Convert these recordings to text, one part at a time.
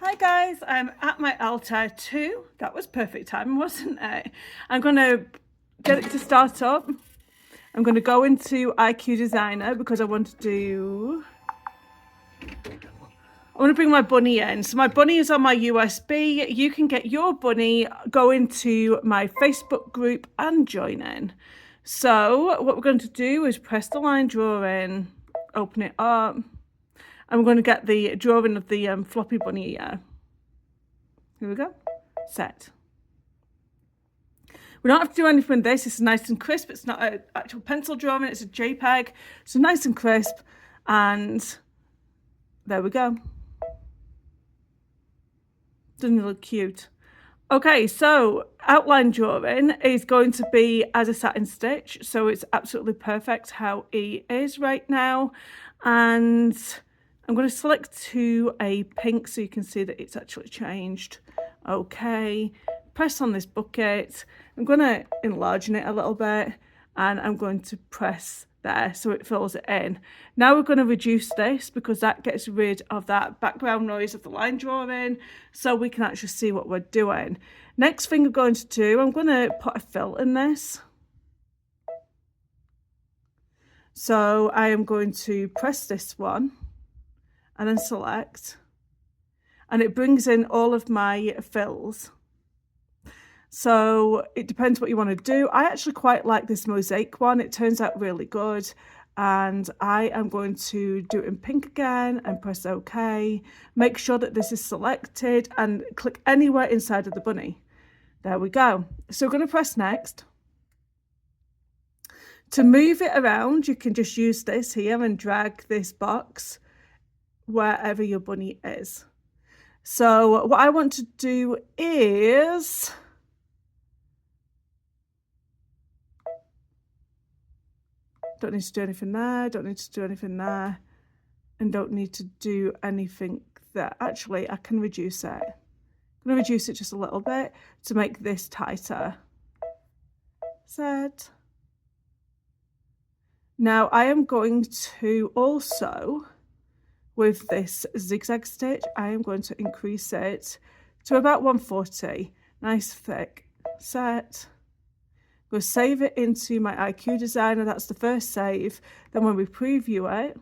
Hi guys, I'm at my Altair 2. That was perfect timing, wasn't it? I'm going to get it to start up. I'm going to go into IQ Designer because I want to bring my bunny in. So my bunny is on my USB. You can get your bunny, go into my Facebook group and join in. So what we're going to do is press the line drawing, open it up, and we're going to get the drawing of the floppy bunny here. Here we go. Set. We don't have to do anything with this. It's nice and crisp. It's not an actual pencil drawing. It's a JPEG. So nice and crisp. And there we go. Doesn't it look cute? Okay, so outline drawing is going to be as a satin stitch. So it's absolutely perfect how it is right now. And I'm going to select to a pink so you can see that it's actually changed. Okay, press on this bucket. I'm going to enlarge it a little bit and I'm going to press there so it fills it in. Now we're going to reduce this because that gets rid of that background noise of the line drawing so we can actually see what we're doing. Next thing I'm going to do, I'm going to put a fill in this. So I am going to press this one and then select, and it brings in all of my fills. So it depends what you want to do. I actually quite like this mosaic one. It turns out really good. And I am going to do it in pink again and press OK. Make sure that this is selected and click anywhere inside of the bunny. There we go. So we're going to press next. To move it around, you can just use this here and drag this box wherever your bunny is. So what I want to do is don't need to do anything there, don't need to do anything there, and don't need to do anything there. Actually, I can reduce it. I'm going to reduce it just a little bit to make this tighter. Set. Now I am going to also, with this zigzag stitch, I am going to increase it to about 140. Nice thick. Set. We'll save it into my IQ Designer. That's the first save. Then when we preview it,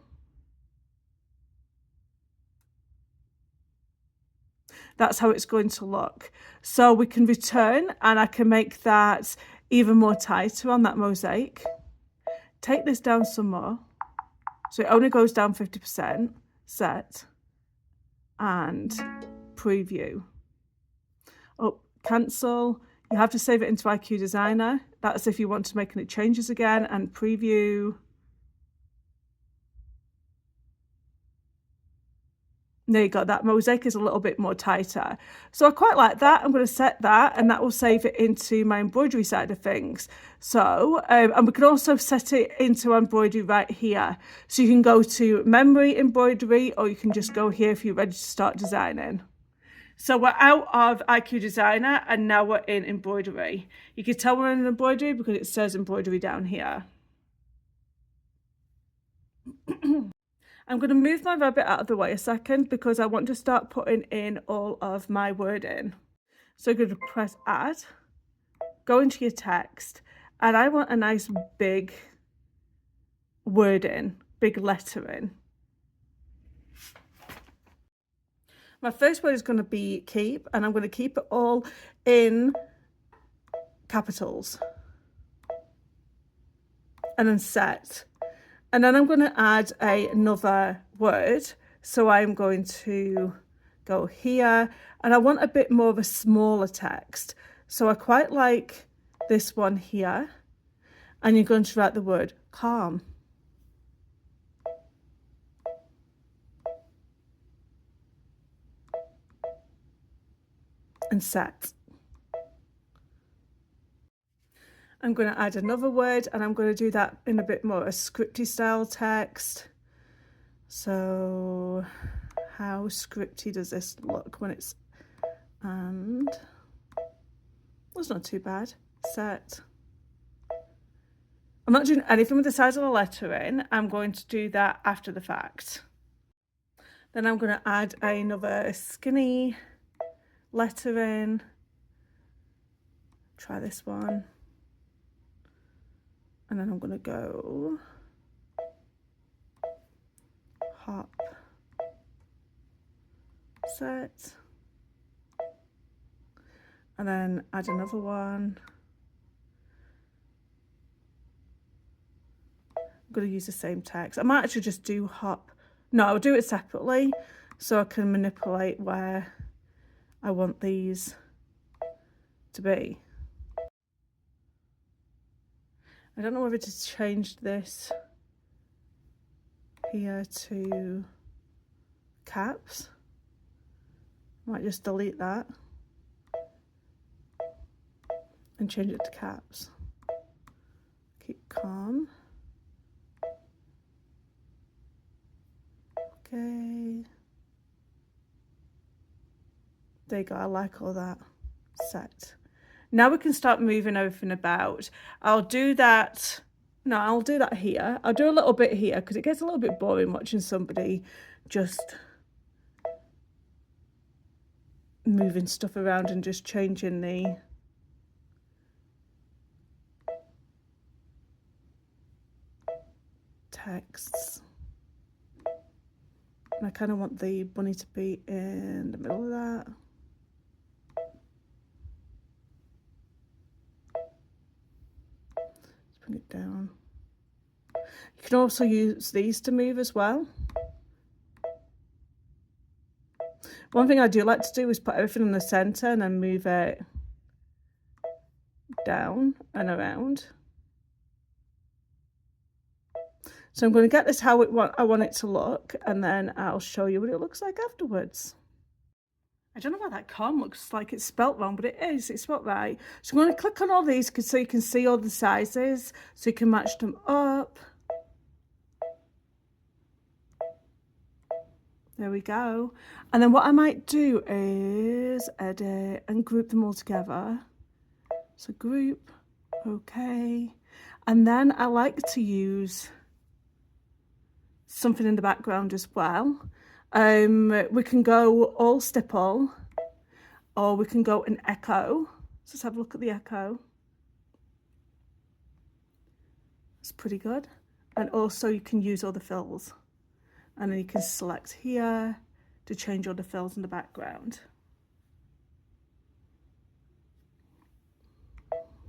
that's how it's going to look. So we can return and I can make that even more tighter on that mosaic. Take this down some more. So it only goes down 50%. Set. And preview. Oh, cancel. You have to save it into IQ Designer. That's if you want to make any changes again, and preview. There you go, that mosaic is a little bit more tighter. So I quite like that. I'm going to set that and that will save it into my embroidery side of things. So, and we can also set it into embroidery right here. So you can go to memory embroidery or you can just go here if you're ready to start designing. So we're out of IQ Designer and now we're in Embroidery. You can tell we're in Embroidery because it says Embroidery down here. I'm going to move my rabbit out of the way a second because I want to start putting in all of my wording. So I'm going to press Add, go into your text, and I want a nice big wording, big lettering. My first word is going to be keep, and I'm going to keep it all in capitals. And then set. And then I'm going to add another word. So I'm going to go here, and I want a bit more of a smaller text. So I quite like this one here. And you're going to write the word calm. And set. I'm going to add another word and I'm going to do that in a bit more a scripty style text. So how scripty does this look when it's, and that's not too bad. Set. I'm not doing anything with the size of the lettering. I'm going to do that after the fact. Then I'm going to add another skinny lettering. Try this one. And then I'm going to go hop, set, and then add another one. I'm going to use the same text. I might actually just do hop. No, I'll do it separately so I can manipulate where I want these to be. I don't know whether to change this here to caps. Might just delete that and change it to caps. Keep calm. Okay. There you go, I like all that. Set. Now we can start moving everything about. I'll do that. No, I'll do that here. I'll do a little bit here because it gets a little bit boring watching somebody just moving stuff around and just changing the texts. And I kind of want the bunny to be in the middle of that. Let's bring it down. You can also use these to move as well. One thing I do like to do is put everything in the center and then move it down and around. So I'm going to get this how I want it to look, and then I'll show you what it looks like afterwards. I don't know why that com looks like it's spelt wrong, but it is. It's spelt right. So I'm going to click on all these so you can see all the sizes, so you can match them up. There we go. And then what I might do is edit and group them all together. So group, okay. And then I like to use something in the background as well. We can go all stipple, or we can go an echo. Let's have a look at the echo. It's pretty good. And also you can use all the fills. And then you can select here to change all the fills in the background.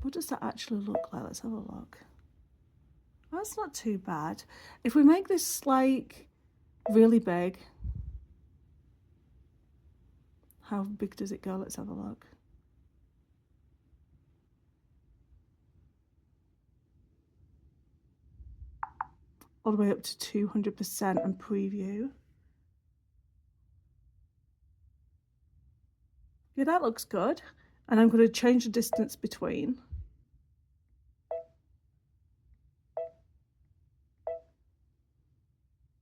What does that actually look like? Let's have a look. That's not too bad. If we make this like really big, how big does it go? Let's have a look. All the way up to 200% and preview. Yeah, that looks good. And I'm going to change the distance between.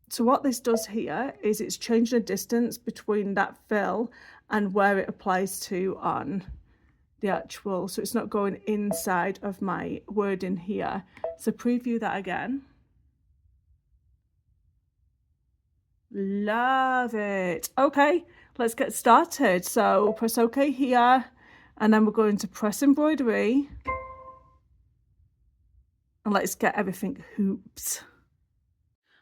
So what this does here is it's changing the distance between that fill and where it applies to on the actual, so it's not going inside of my wording here. So preview that again. Love it. Okay, let's get started. So press OK here, and then we're going to press embroidery, and let's get everything hoops.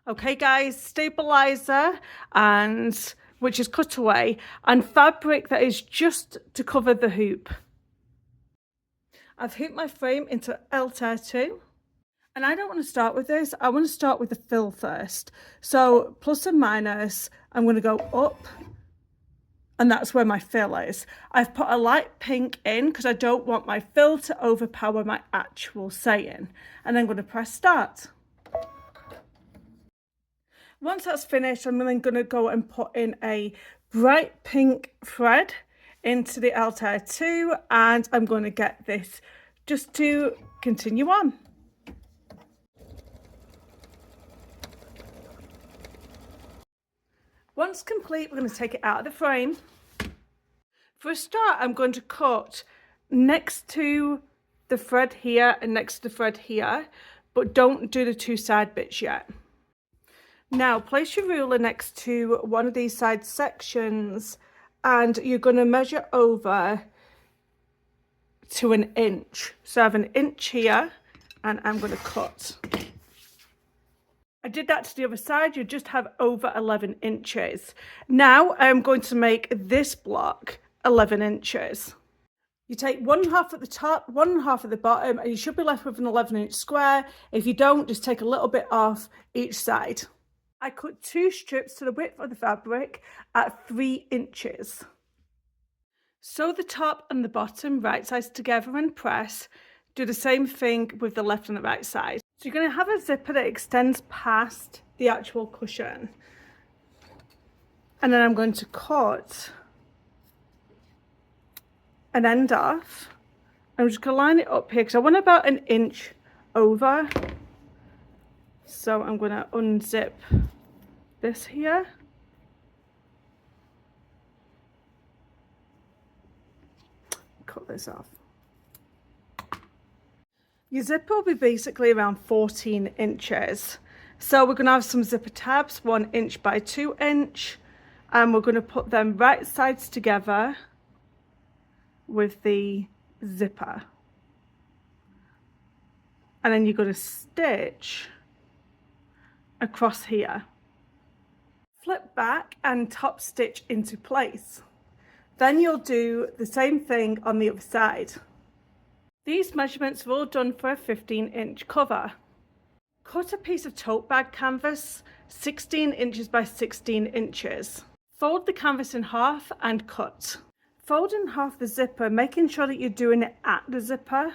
Okay guys, stabilizer, and which is cutaway, and fabric that is just to cover the hoop. I've hooped my frame into Altair 2. And I don't want to start with this. I want to start with the fill first. So plus and minus, I'm going to go up, and that's where my fill is. I've put a light pink in because I don't want my fill to overpower my actual saying. And I'm going to press start. Once that's finished, I'm then going to go and put in a bright pink thread into the Altair 2, and I'm going to get this just to continue on. Once complete, we're going to take it out of the frame. For a start, I'm going to cut next to the thread here and next to the thread here, but don't do the two side bits yet. Now place your ruler next to one of these side sections and you're going to measure over to 1 inch. So I have 1 inch here and I'm going to cut. I did that to the other side, you just have over 11 inches. Now I'm going to make this block 11 inches. You take 1/2 at the top, 1/2 at the bottom, and you should be left with an 11-inch square. If you don't, just take a little bit off each side. I cut 2 strips to the width of the fabric at 3 inches. Sew the top and the bottom right sides together and press. Do the same thing with the left and the right side. So you're going to have a zipper that extends past the actual cushion. And then I'm going to cut an end off. I'm just going to line it up here because I want about 1 inch over. So I'm going to unzip this here. Cut this off. Your zipper will be basically around 14 inches. So we're going to have some zipper tabs, 1 inch by 2 inch, and we're going to put them right sides together with the zipper. And then you're going to stitch across here. Flip back and top stitch into place. Then you'll do the same thing on the other side. These measurements are all done for a 15-inch cover. Cut a piece of tote bag canvas 16 inches by 16 inches. Fold the canvas in half and cut. Fold in half the zipper, making sure that you're doing it at the zipper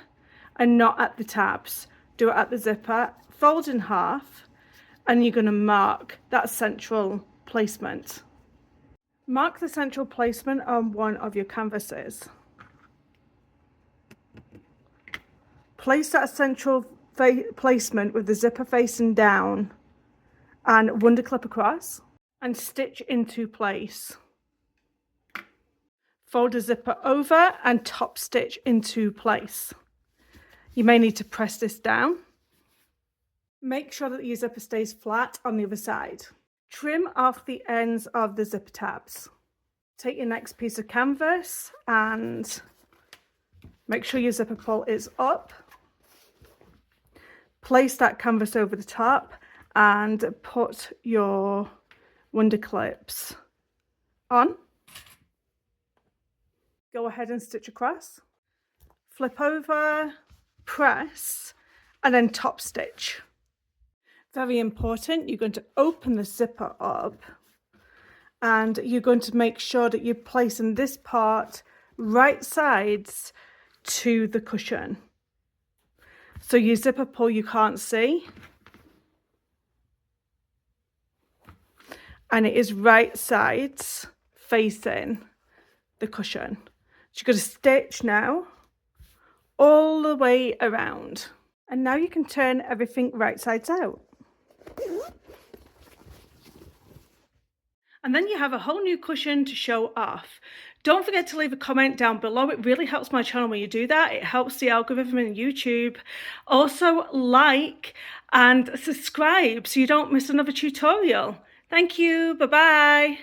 and not at the tabs. Do it at the zipper, fold in half, and you're going to mark that central placement. Mark the central placement on one of your canvases. Place that central placement with the zipper facing down and underclip across and stitch into place. Fold the zipper over and top stitch into place. You may need to press this down. Make sure that your zipper stays flat on the other side. Trim off the ends of the zipper tabs. Take your next piece of canvas and make sure your zipper pull is up. Place that canvas over the top and put your window clips on. Go ahead and stitch across. Flip over, press, and then top stitch. Very important, you're going to open the zipper up and you're going to make sure that you're placing this part right sides to the cushion. So your zipper pull you can't see. And it is right sides facing the cushion. So you're going to stitch now all the way around. And now you can turn everything right sides out. And then you have a whole new cushion to show off. Don't forget to leave a comment down below. It really helps my channel when you do that. It helps the algorithm in YouTube. Also like and subscribe so you don't miss another tutorial. Thank you. Bye-bye.